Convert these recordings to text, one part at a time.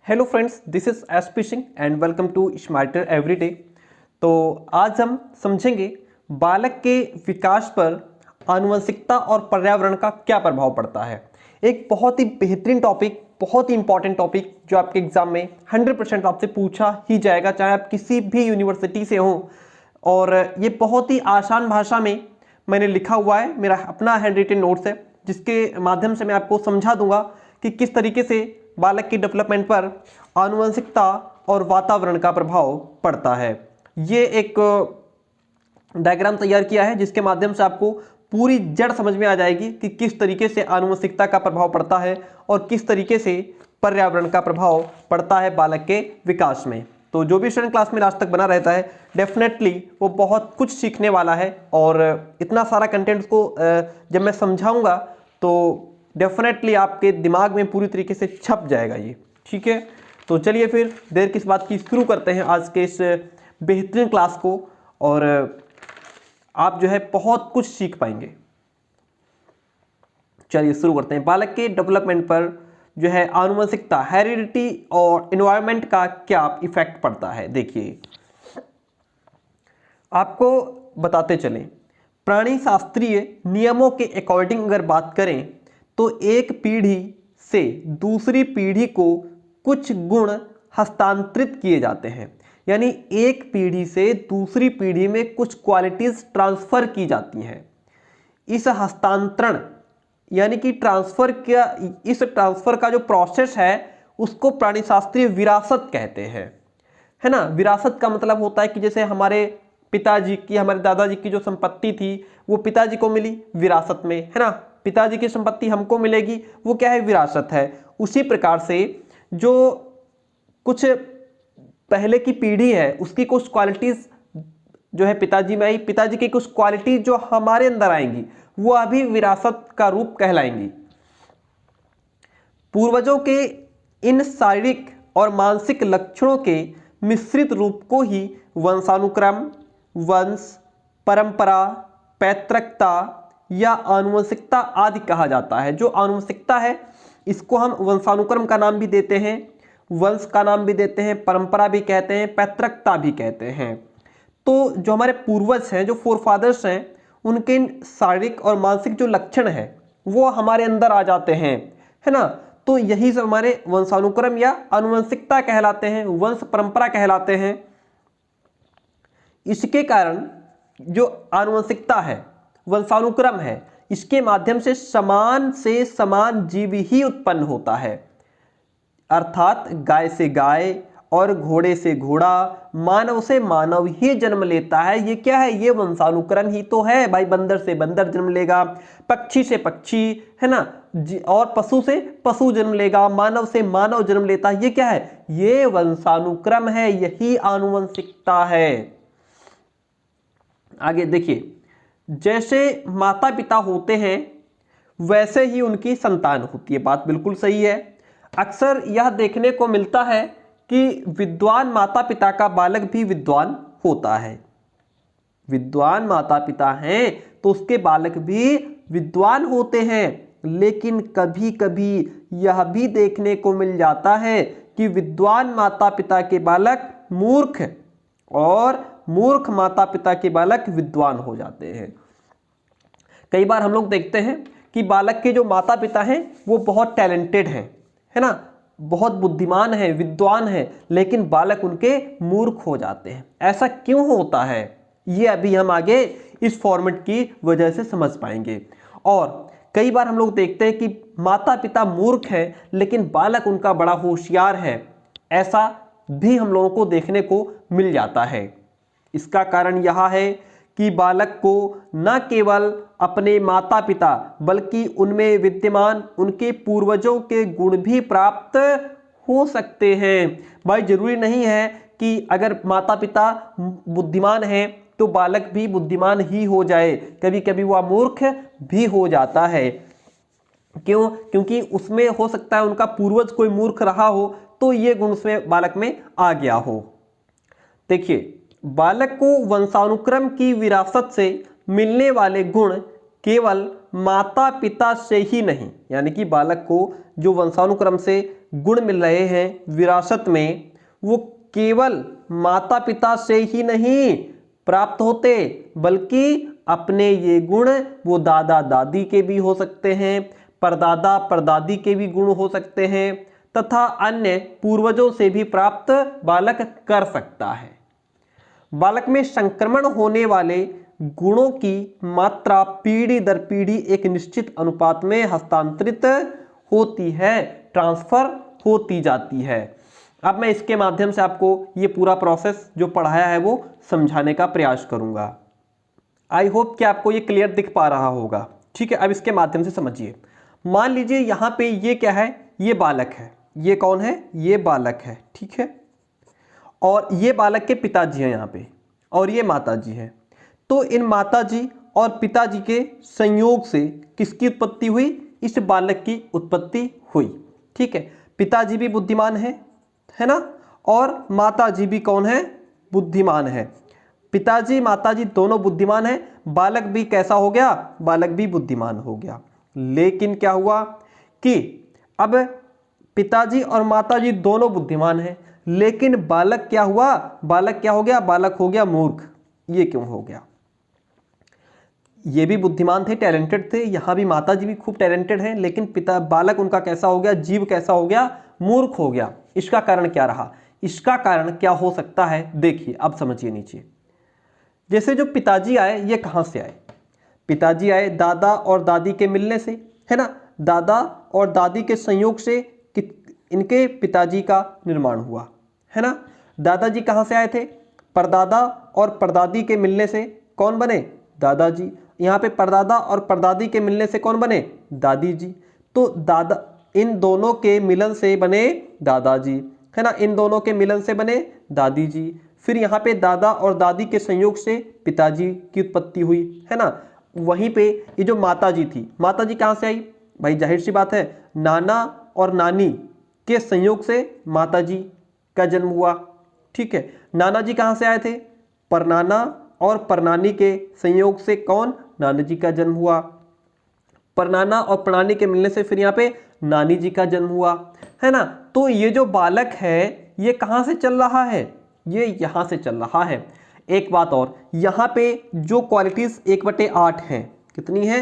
Hello friends, this is SP Singh and welcome to smarter every day. तो आज हम समझेंगे बालक के विकास पर आनुवंशिकता और पर्यावरण का क्या प्रभाव पड़ता है। एक बहुत ही बेहतरीन टॉपिक, बहुत ही इंपॉर्टेंट टॉपिक जो आपके एग्जाम में 100% आपसे पूछा ही जाएगा, चाहे आप किसी भी यूनिवर्सिटी से हो। और ये बहुत ही आसान भाषा में मैंने लिखा हुआ है, मेरा अपना हैंड रिटन नोट्स है, जिसके माध्यम से मैं आपको समझा दूंगा कि किस तरीके से बालक की डेवलपमेंट पर आनुवंशिकता और वातावरण का प्रभाव पड़ता है। ये एक डायग्राम तैयार किया है जिसके माध्यम से आपको पूरी जड़ समझ में आ जाएगी कि किस तरीके से आनुवंशिकता का प्रभाव पड़ता है और किस तरीके से पर्यावरण का प्रभाव पड़ता है बालक के विकास में। तो जो भी स्टूडेंट क्लास में लास्ट तक बना रहता है, डेफिनेटली वो बहुत कुछ सीखने वाला है। और इतना सारा कंटेंट को जब मैं समझाऊंगा तो डेफिनेटली आपके दिमाग में पूरी तरीके से छप जाएगा ये, ठीक है। तो चलिए फिर देर किस बात की, शुरू करते हैं आज के इस बेहतरीन क्लास को और आप जो है बहुत कुछ सीख पाएंगे। चलिए शुरू करते हैं। बालक के डेवलपमेंट पर जो है आनुवंशिकता, हेरिडिटी और एनवायरनमेंट का क्या इफेक्ट पड़ता है। देखिए, आपको बताते चलें, प्राणी शास्त्रीय नियमों के अकॉर्डिंग अगर बात करें तो एक पीढ़ी से दूसरी पीढ़ी को कुछ गुण हस्तांतरित किए जाते हैं। यानी एक पीढ़ी से दूसरी पीढ़ी में कुछ क्वालिटीज ट्रांसफर की जाती हैं। इस हस्तांतरण यानी कि इस ट्रांसफर का जो प्रोसेस है उसको प्राणीशास्त्रीय विरासत कहते हैं, है ना। विरासत का मतलब होता है कि जैसे हमारे पिताजी की, हमारे दादाजी की जो संपत्ति थी वो पिताजी को मिली विरासत में, है ना। पिताजी की संपत्ति हमको मिलेगी, वो क्या है, विरासत है। उसी प्रकार से जो कुछ पहले की पीढ़ी है उसकी कुछ क्वालिटीज जो है पिताजी में आई, पिताजी की कुछ क्वालिटीज जो हमारे अंदर आएंगी वो अभी विरासत का रूप कहलाएंगी। पूर्वजों के इन शारीरिक और मानसिक लक्षणों के मिश्रित रूप को ही वंशानुक्रम, वंश परंपरा, पैतृकता या आनुवंशिकता आदि कहा जाता है। जो आनुवंशिकता है इसको हम वंशानुक्रम का नाम भी देते हैं, वंश का नाम भी देते हैं, परंपरा भी कहते हैं, पैतृकता भी कहते हैं। तो जो हमारे पूर्वज हैं, जो फोरफादर्स हैं, उनके शारीरिक और मानसिक जो लक्षण है वो हमारे अंदर आ जाते हैं, है ना। तो यही सब हमारे वंशानुक्रम या आनुवंशिकता कहलाते हैं, वंश परंपरा कहलाते हैं। इसके कारण जो आनुवंशिकता है, वंशानुक्रम है, इसके माध्यम से समान जीव ही उत्पन्न होता है। अर्थात गाय से गाय और घोड़े से घोड़ा, मानव से मानव ही जन्म लेता है। ये क्या है, ये वंशानुक्रम ही तो है भाई। बंदर से बंदर जन्म लेगा, पक्षी से पक्षी, है ना, और पशु से पशु जन्म लेगा, मानव से मानव जन्म लेता है। ये क्या है, ये वंशानुक्रम है, यही आनुवंशिकता है। आगे देखिए, जैसे माता पिता होते हैं वैसे ही उनकी संतान होती है। बात बिल्कुल सही है। अक्सर यह देखने को मिलता है कि विद्वान माता पिता का बालक भी विद्वान होता है। विद्वान माता पिता हैं तो उसके बालक भी विद्वान होते हैं। लेकिन कभी कभी यह भी देखने को मिल जाता है कि विद्वान माता पिता के बालक मूर्ख और मूर्ख माता पिता के बालक विद्वान हो जाते हैं। कई बार हम लोग देखते हैं कि बालक के जो माता पिता हैं वो बहुत टैलेंटेड हैं, है ना, बहुत बुद्धिमान हैं, विद्वान हैं, लेकिन बालक उनके मूर्ख हो जाते हैं। ऐसा क्यों होता है, ये अभी हम आगे इस फॉर्मेट की वजह से समझ पाएंगे। और कई बार हम लोग देखते हैं कि माता पिता मूर्ख हैं लेकिन बालक उनका बड़ा होशियार है। ऐसा भी हम लोगों को देखने को मिल जाता है। इसका कारण यह है कि बालक को न केवल अपने माता पिता बल्कि उनमें विद्यमान उनके पूर्वजों के गुण भी प्राप्त हो सकते हैं। भाई जरूरी नहीं है कि अगर माता पिता बुद्धिमान हैं तो बालक भी बुद्धिमान ही हो जाए, कभी कभी वह मूर्ख भी हो जाता है। क्यों? क्योंकि उसमें हो सकता है उनका पूर्वज कोई मूर्ख रहा हो तो ये गुण उसमें बालक में आ गया हो। देखिए, बालक को वंशानुक्रम की विरासत से मिलने वाले गुण केवल माता पिता से ही नहीं, यानी कि बालक को जो वंशानुक्रम से गुण मिल रहे हैं विरासत में, वो केवल माता पिता से ही नहीं प्राप्त होते, बल्कि अपने ये गुण वो दादा दादी के भी हो सकते हैं, परदादा परदादी के भी गुण हो सकते हैं, तथा अन्य पूर्वजों से भी प्राप्त बालक कर सकता है। बालक में संक्रमण होने वाले गुणों की मात्रा पीढ़ी दर पीढ़ी एक निश्चित अनुपात में हस्तांतरित होती है, ट्रांसफर होती जाती है। अब मैं इसके माध्यम से आपको ये पूरा प्रोसेस जो पढ़ाया है वो समझाने का प्रयास करूंगा। आई होप कि आपको ये क्लियर दिख पा रहा होगा। ठीक है, अब इसके माध्यम से समझिए। मान लीजिए यहाँ पे ये क्या है, ये बालक है। ये कौन है? ये बालक है। ठीक है, और ये बालक के पिताजी हैं यहाँ पे, और ये माताजी हैं। तो इन माताजी और पिताजी के संयोग से किसकी उत्पत्ति हुई? इस बालक की उत्पत्ति हुई। ठीक है, पिताजी भी बुद्धिमान है ना, और माताजी भी कौन है? बुद्धिमान है। पिताजी माताजी दोनों बुद्धिमान हैं, बालक भी कैसा हो गया? बालक भी बुद्धिमान हो गया। लेकिन क्या हुआ कि अब पिताजी और माताजी दोनों बुद्धिमान हैं, लेकिन बालक क्या हुआ? बालक क्या हो गया? बालक हो गया मूर्ख। ये क्यों हो गया? ये भी बुद्धिमान थे, टैलेंटेड थे, यहां भी माताजी भी खूब टैलेंटेड हैं, लेकिन बालक उनका कैसा हो गया? जीव कैसा हो गया? मूर्ख हो गया। इसका कारण क्या रहा? इसका कारण क्या हो सकता है? देखिए, अब समझिए नीचे। जैसे जो पिताजी आए, ये कहां से आए? पिताजी आए दादा और दादी के मिलने से, है ना। दादा और दादी के संयोग से इनके पिताजी का निर्माण हुआ, है ना। दादाजी कहां से आए थे? परदादा और परदादी के मिलने से कौन बने? दादाजी। यहाँ पे परदादा और परदादी के मिलने से कौन बने? दादी जी। तो दादा, इन दोनों के मिलन से बने दादाजी, है ना। इन दोनों के मिलन से बने दादी जी। फिर यहाँ पे दादा और दादी के संयोग से पिताजी की उत्पत्ति हुई, है ना। वहीं पे ये जो माताजी थी, माताजी कहाँ से आई? भाई जाहिर सी बात है, नाना और नानी के संयोग से माताजी का जन्म हुआ। ठीक है, नाना जी कहाँ से आए थे? परनाना और परनानी के संयोग से कौन? नानी जी का जन्म हुआ। परनाना और प्रणानी के मिलने से फिर यहाँ पे नानी जी का जन्म हुआ, है ना। तो ये जो बालक है ये कहाँ से चल रहा है? ये यहाँ से चल रहा है। एक बात और, यहाँ पे जो क्वालिटीज 1/8 हैं, कितनी है?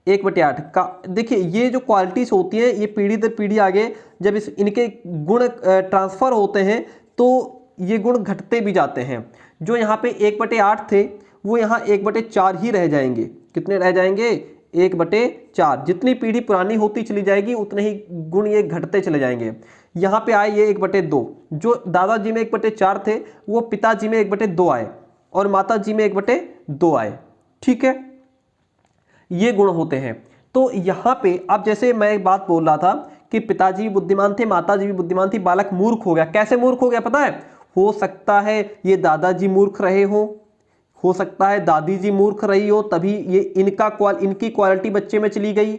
1/8 का। देखिए, ये जो क्वालिटीज होती हैं ये पीढ़ी दर पीढ़ी आगे जब इनके गुण ट्रांसफर होते हैं तो ये गुण घटते भी जाते हैं। जो यहाँ पे 1/8 थे वो यहाँ 1/4 ही रह जाएंगे। कितने रह जाएंगे? 1/4। जितनी पीढ़ी पुरानी होती चली जाएगी उतने ही गुण ये घटते चले जाएंगे। यहाँ पे आए ये 1/2। जो दादाजी में 1/4 थे वो पिताजी में 1/2 आए, और माताजी में 1/2 आए। ठीक है, ये गुण होते हैं। तो यहाँ पे अब जैसे मैं एक बात बोल रहा था कि पिताजी भी बुद्धिमान थे, माताजी भी बुद्धिमान थी, बालक मूर्ख हो गया। कैसे मूर्ख हो गया पता है? हो सकता है ये दादाजी मूर्ख रहे हो सकता है दादी जी मूर्ख रही हो, तभी ये इनकी क्वालिटी बच्चे में चली गई।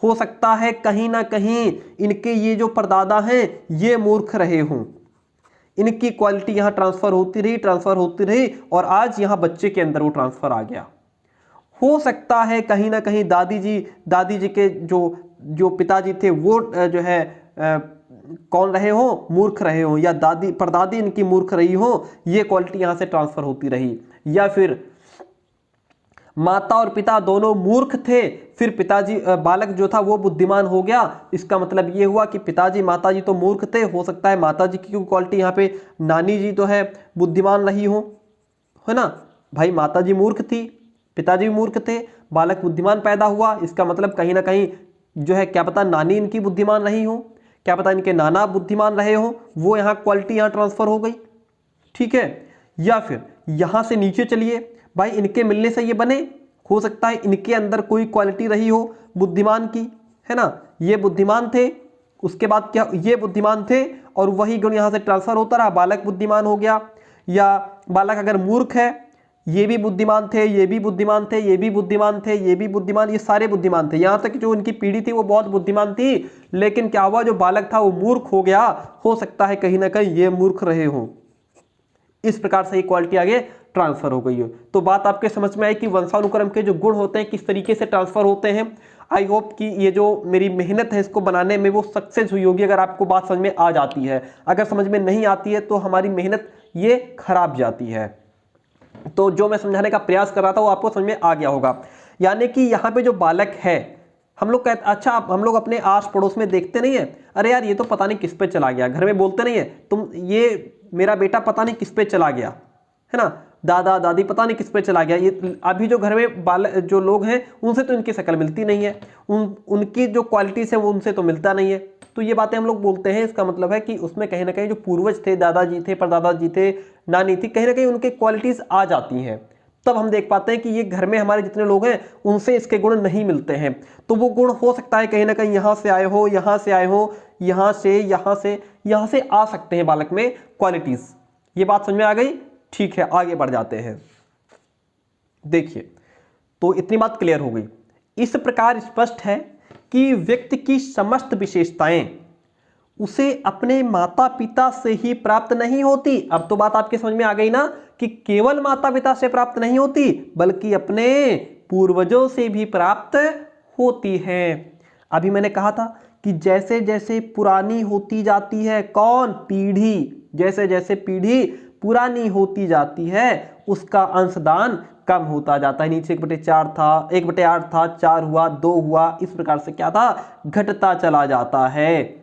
हो सकता है कहीं ना कहीं इनके ये जो परदादा हैं ये मूर्ख रहे हों, इनकी क्वालिटी यहाँ ट्रांसफर होती रही और आज यहाँ बच्चे के अंदर वो ट्रांसफर आ गया। हो सकता है कहीं ना कहीं दादी जी के जो पिताजी थे वो जो है कौन रहे हो? मूर्ख रहे हो, या परदादी इनकी मूर्ख रही हो, ये क्वालिटी यहाँ से ट्रांसफर होती रही। या फिर माता और पिता दोनों मूर्ख थे, फिर बालक जो था वो बुद्धिमान हो गया। इसका मतलब ये हुआ कि पिताजी माताजी तो मूर्ख थे, हो सकता है माताजी की क्वालिटी यहाँ पे नानी जी तो है बुद्धिमान रही हो, है ना। भाई माताजी मूर्ख थी, पिताजी भी मूर्ख थे, बालक बुद्धिमान पैदा हुआ। इसका मतलब कहीं ना कहीं जो है क्या पता नानी इनकी बुद्धिमान रही हो, क्या पता इनके नाना बुद्धिमान रहे हो, वो यहाँ क्वालिटी यहाँ ट्रांसफर हो गई। ठीक है, या फिर यहाँ से नीचे चलिए, भाई इनके मिलने से ये बने, हो सकता है इनके अंदर कोई क्वालिटी रही हो बुद्धिमान की, है ना। ये बुद्धिमान थे, उसके बाद क्या? ये बुद्धिमान थे और वही गुण यहाँ से ट्रांसफर होता रहा, बालक बुद्धिमान हो गया। या बालक अगर मूर्ख है, ये भी बुद्धिमान थे, ये भी बुद्धिमान थे, ये भी बुद्धिमान थे, ये भी बुद्धिमान, ये सारे बुद्धिमान थे। यहाँ तक जो इनकी पीढ़ी थी वो बहुत बुद्धिमान थी, लेकिन क्या हुआ? जो बालक था वो मूर्ख हो गया। हो सकता है कहीं ना कहीं ये मूर्ख रहे हों। इस प्रकार से ये क्वालिटी आगे ट्रांसफर हो गई हो। तो बात आपके समझ में आई कि वंशानुक्रम के जो गुण होते हैं किस तरीके से ट्रांसफर होते हैं। आई होप कि ये जो मेरी मेहनत है इसको बनाने में वो सक्सेस हुई होगी, अगर आपको बात समझ में आ जाती है। अगर समझ में नहीं आती है तो हमारी मेहनत ये खराब जाती है। तो जो मैं समझाने का प्रयास कर रहा था वो आपको समझ में आ गया होगा। यानी कि यहाँ पे जो बालक है, हम लोग कहते अच्छा, हम लोग अपने आस पड़ोस में देखते नहीं है, अरे यार ये तो पता नहीं किस पे चला गया, घर में बोलते नहीं है तुम, ये मेरा बेटा पता नहीं किस पे चला गया, है ना, दादा दादी पता नहीं किस पे चला गया। ये अभी जो घर में जो लोग हैं उनसे तो इनकी शक्ल मिलती नहीं है, उनकी जो क्वालिटीज है वो उनसे तो मिलता नहीं है। तो ये बातें हम लोग बोलते हैं, इसका मतलब है कि उसमें कहीं ना कहीं जो पूर्वज थे, दादाजी थे, परदादाजी थे, नानी थी, कहीं ना कहीं उनके क्वालिटीज आ जाती हैं। तब हम देख पाते हैं कि ये घर में हमारे जितने लोग हैं उनसे इसके गुण नहीं मिलते हैं। तो वो गुण हो सकता है कहीं ना कहीं यहाँ से आए हो, यहाँ से आए हो, यहाँ से आ सकते हैं बालक में क्वालिटीज। ये बात समझ में आ गई? ठीक है, आगे बढ़ जाते हैं। देखिए, तो इतनी बात क्लियर हो गई। इस प्रकार स्पष्ट है कि व्यक्ति की समस्त विशेषताएं उसे अपने माता पिता से ही प्राप्त नहीं होती। अब तो बात आपके समझ में आ गई ना कि केवल माता पिता से प्राप्त नहीं होती बल्कि अपने पूर्वजों से भी प्राप्त होती है। अभी मैंने कहा था कि जैसे जैसे पुरानी होती जाती है कौन, पीढ़ी, जैसे जैसे पीढ़ी पुरानी होती जाती है उसका अंशदान कम होता जाता है। नीचे 1/4 था, 1/8 था, 4 हुआ, 2 हुआ, इस प्रकार से क्या था, घटता चला जाता है।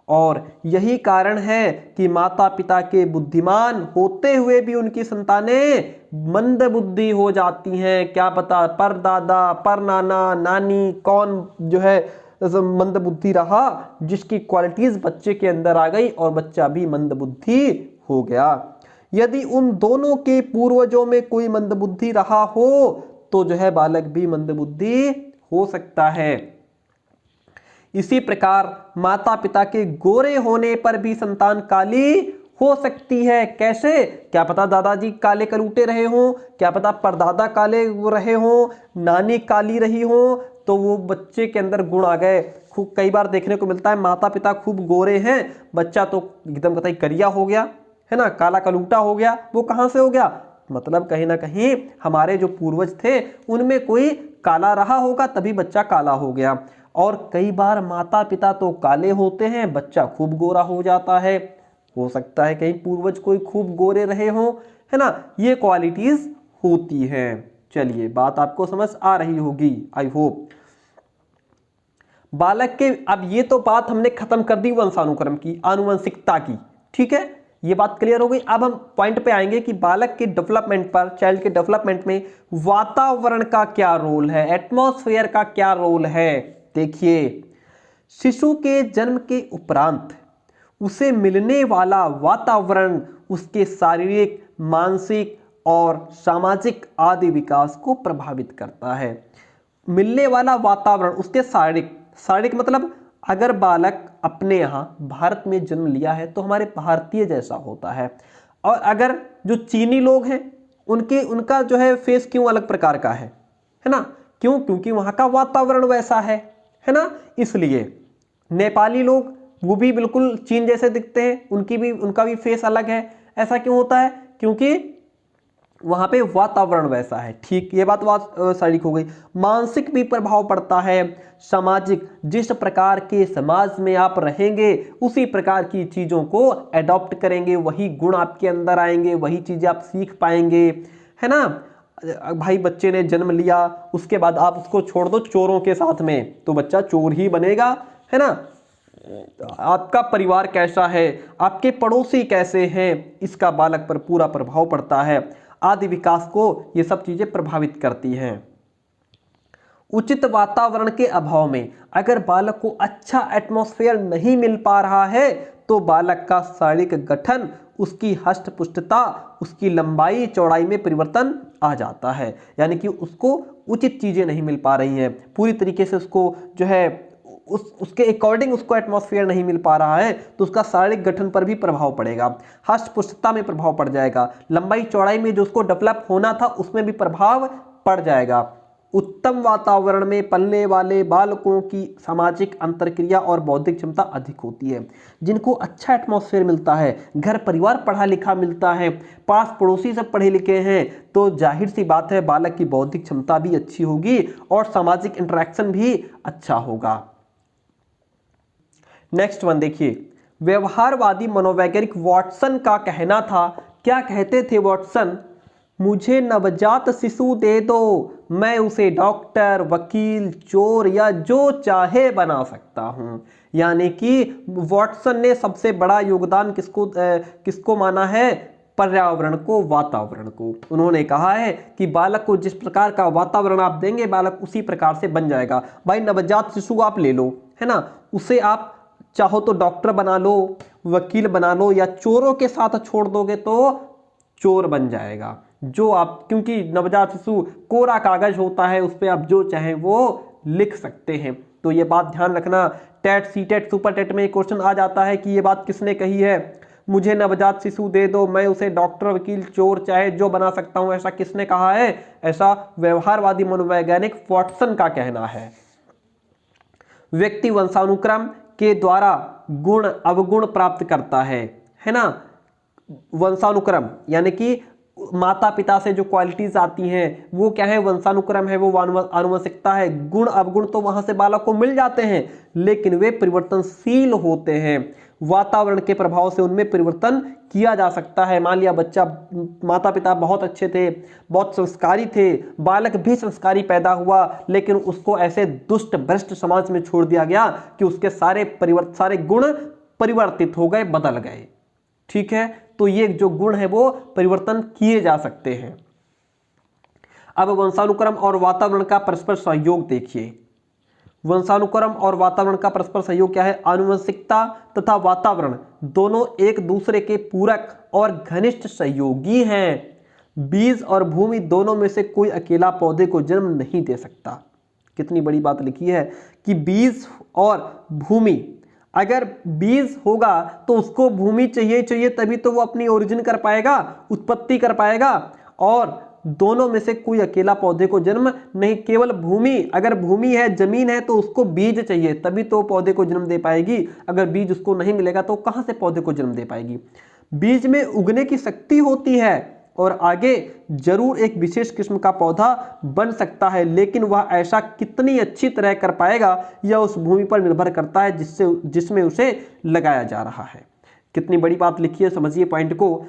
और यही कारण है कि माता पिता के बुद्धिमान होते हुए भी उनकी संतानें मंद बुद्धि हो जाती हैं। क्या पता परदादा, परनाना, नानी कौन जो है मंद बुद्धि रहा, जिसकी क्वालिटीज बच्चे के अंदर आ गई और बच्चा भी मंद बुद्धि हो गया। यदि उन दोनों के पूर्वजों में कोई मंद बुद्धि रहा हो तो जो है बालक भी मंद बुद्धि हो सकता है। इसी प्रकार माता पिता के गोरे होने पर भी संतान काली हो सकती है। कैसे? क्या पता दादाजी काले कलूटे रहे हों, क्या पता परदादा काले रहे हों, नानी काली रही हो, तो वो बच्चे के अंदर गुण आ गए। खूब कई बार देखने को मिलता है माता पिता खूब गोरे हैं, बच्चा तो एकदम कतई करिया हो गया, है ना, काला कलूटा हो गया। वो कहां से हो गया? मतलब कहीं ना कहीं हमारे जो पूर्वज थे उनमें कोई काला रहा होगा तभी बच्चा काला हो गया। और कई बार माता पिता तो काले होते हैं, बच्चा खूब गोरा हो जाता है। हो सकता है कहीं पूर्वज कोई खूब गोरे रहे हों, है ना, ये क्वालिटीज होती हैं। चलिए, बात आपको समझ आ रही होगी, आई होप। बालक के, अब ये तो बात हमने खत्म कर दी वंशानुक्रम की, आनुवंशिकता की, ठीक है, ये बात क्लियर हो गई। अब हम पॉइंट पे आएंगे कि बालक के डेवलपमेंट पर, चाइल्ड के डेवलपमेंट में वातावरण का क्या रोल है, एटमॉस्फेयर का क्या रोल है। देखिए, शिशु के जन्म के उपरांत उसे मिलने वाला वातावरण उसके शारीरिक, मानसिक और सामाजिक आदि विकास को प्रभावित करता है। मिलने वाला वातावरण उसके शारीरिक मतलब अगर बालक अपने यहाँ भारत में जन्म लिया है तो हमारे भारतीय जैसा होता है, और अगर जो चीनी लोग हैं उनका जो है फेस क्यों अलग प्रकार का है ना, क्यों? क्योंकि वहाँ का वातावरण वैसा है ना। इसलिए नेपाली लोग वो भी बिल्कुल चीन जैसे दिखते हैं, उनका भी फेस अलग है। ऐसा क्यों होता है? क्योंकि वहां पे वातावरण वैसा है। ठीक, ये बात शारीरिक हो गई। मानसिक भी प्रभाव पड़ता है, सामाजिक, जिस प्रकार के समाज में आप रहेंगे उसी प्रकार की चीजों को एडॉप्ट करेंगे, वही गुण आपके अंदर आएंगे, वही चीजें आप सीख पाएंगे, है ना। भाई बच्चे ने जन्म लिया, उसके बाद आप उसको छोड़ दो चोरों के साथ में तो बच्चा चोर ही बनेगा, है ना। आपका परिवार कैसा है, आपके पड़ोसी कैसे हैं, इसका बालक पर पूरा प्रभाव पड़ता है। आदि विकास को ये सब चीजें प्रभावित करती हैं। उचित वातावरण के अभाव में अगर बालक को अच्छा एटमॉस्फेयर नहीं मिल पा रहा है तो बालक का शारीरिक गठन, उसकी हष्ट-पुष्टता, उसकी लंबाई चौड़ाई में परिवर्तन आ जाता है। यानी कि उसको उचित चीजें नहीं मिल पा रही हैं, पूरी तरीके से उसको जो है उसके अकॉर्डिंग उसको एटमॉस्फेयर नहीं मिल पा रहा है तो उसका शारीरिक गठन पर भी प्रभाव पड़ेगा, हष्ट-पुष्टता में प्रभाव पड़ जाएगा, लंबाई चौड़ाई में जो उसको डेवलप होना था उसमें भी प्रभाव पड़ जाएगा, उत्तम वातावरण में पलने वाले बालकों की सामाजिक अंतरक्रिया और बौद्धिक क्षमता अधिक होती है। जिनको अच्छा एटमॉस्फेयर मिलता है, घर परिवार पढ़ा लिखा मिलता है, पास पड़ोसी सब पढ़े लिखे हैं, तो जाहिर सी बात है बालक की बौद्धिक क्षमता भी अच्छी होगी और सामाजिक इंटरेक्शन भी अच्छा होगा। नेक्स्ट वन देखिए, व्यवहारवादी मनोवैज्ञानिक वॉटसन का कहना था, क्या कहते थे वॉटसन? मुझे नवजात शिशु दे दो, मैं उसे डॉक्टर, वकील, चोर या जो चाहे बना सकता हूं। यानी कि वॉटसन ने सबसे बड़ा योगदान किसको माना है? पर्यावरण को, वातावरण को। उन्होंने कहा है कि बालक को जिस प्रकार का वातावरण आप देंगे बालक उसी प्रकार से बन जाएगा। भाई नवजात शिशु आप ले लो, है ना, उसे आप चाहो तो डॉक्टर बना लो, वकील बना लो, या चोरों के साथ छोड़ दोगे तो चोर बन जाएगा। जो आप, क्योंकि नवजात शिशु कोरा कागज होता है, उस पर आप जो चाहें वो लिख सकते हैं। तो ये बात ध्यान रखना, टेट, सीटेट, सुपर टेट में क्वेश्चन आ जाता है कि ये बात किसने कही है? मुझे नवजात शिशु दे दो, मैं उसे डॉक्टर, वकील, चोर चाहे जो बना सकता हूं, ऐसा किसने कहा है? ऐसा व्यवहारवादी मनोवैज्ञानिक वॉटसन का कहना है। व्यक्ति वंशानुक्रम के द्वारा गुण अवगुण प्राप्त करता है ना। वंशानुक्रम यानी कि माता पिता से जो क्वालिटीज आती हैं वो क्या है? वंशानुक्रम है, वो आनुवंशिकता है। गुण अवगुण तो वहां से बालक को मिल जाते हैं, लेकिन वे परिवर्तनशील होते हैं। वातावरण के प्रभाव से उनमें परिवर्तन किया जा सकता है। मान लिया बच्चा, माता पिता बहुत अच्छे थे, बहुत संस्कारी थे, बालक भी संस्कारी पैदा हुआ, लेकिन उसको ऐसे दुष्ट भ्रष्ट समाज में छोड़ दिया गया कि उसके सारे गुण परिवर्तित हो गए, बदल गए। ठीक है, तो ये जो गुण है वो परिवर्तन किए जा सकते हैं। अब वंशानुक्रम और वातावरण का परस्पर सहयोग देखिए। वंशानुक्रम और वातावरण का परस्पर सहयोग क्या है? आनुवंशिकता तथा वातावरण दोनों एक दूसरे के पूरक और घनिष्ठ सहयोगी हैं। बीज और भूमि दोनों में से कोई अकेला पौधे को जन्म नहीं दे सकता। कितनी बड़ी बात लिखी है कि बीज और भूमि, अगर बीज होगा तो उसको भूमि चाहिए तभी तो वो अपनी ओरिजिन कर पाएगा, उत्पत्ति कर पाएगा। और दोनों में से कोई अकेला पौधे को जन्म नहीं, केवल भूमि, अगर भूमि है, जमीन है, तो उसको बीज चाहिए तभी तो पौधे को जन्म दे पाएगी। अगर बीज उसको नहीं मिलेगा तो कहां से पौधे को जन्म दे पाएगी? बीज में उगने की शक्ति होती है और आगे जरूर एक विशेष किस्म का पौधा बन सकता है, लेकिन वह ऐसा कितनी अच्छी तरह कर पाएगा यह उस भूमि पर निर्भर करता है जिसमें उसे लगाया जा रहा है। कितनी बड़ी बात लिखी है, समझिए पॉइंट को।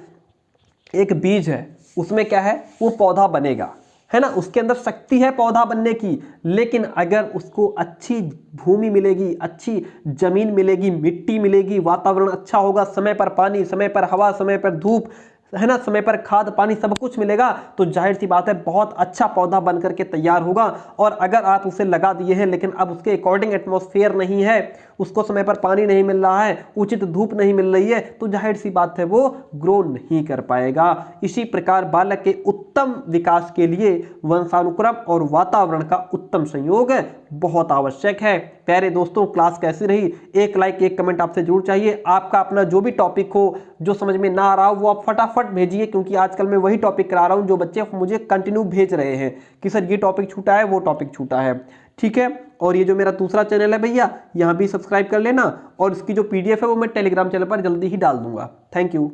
एक बीज है, उसमें क्या है? वो पौधा बनेगा, है ना, उसके अंदर शक्ति है पौधा बनने की, लेकिन अगर उसको अच्छी भूमि मिलेगी, अच्छी जमीन मिलेगी, मिट्टी मिलेगी, वातावरण अच्छा होगा, समय पर पानी, समय पर हवा, समय पर धूप, है ना, समय पर खाद पानी सब कुछ मिलेगा, तो जाहिर सी बात है बहुत अच्छा पौधा बन करके तैयार होगा। और अगर आप उसे लगा दिए हैं लेकिन अब उसके अकॉर्डिंग एटमॉस्फेयर नहीं है, उसको समय पर पानी नहीं मिल रहा है, उचित धूप नहीं मिल रही है, तो जाहिर सी बात है वो ग्रो नहीं कर पाएगा। इसी प्रकार बालक के उत्तम विकास के लिए वंशानुक्रम और वातावरण का उत्तम संयोग बहुत आवश्यक है। प्यारे दोस्तों, क्लास कैसी रही? एक लाइक, एक कमेंट आपसे जरूर चाहिए। आपका अपना जो भी टॉपिक हो, जो समझ में ना आ रहा हो, वो आप फटाफट भेजिए, क्योंकि आजकल मैं वही टॉपिक करा रहा हूं जो बच्चे मुझे कंटिन्यू भेज रहे हैं कि सर ये टॉपिक छूटा है, वो टॉपिक छूटा है। ठीक है, और ये जो मेरा दूसरा चैनल है भैया, यहाँ भी सब्सक्राइब कर लेना, और इसकी जो PDF है वो मैं टेलीग्राम चैनल पर जल्दी ही डाल दूंगा। Thank you.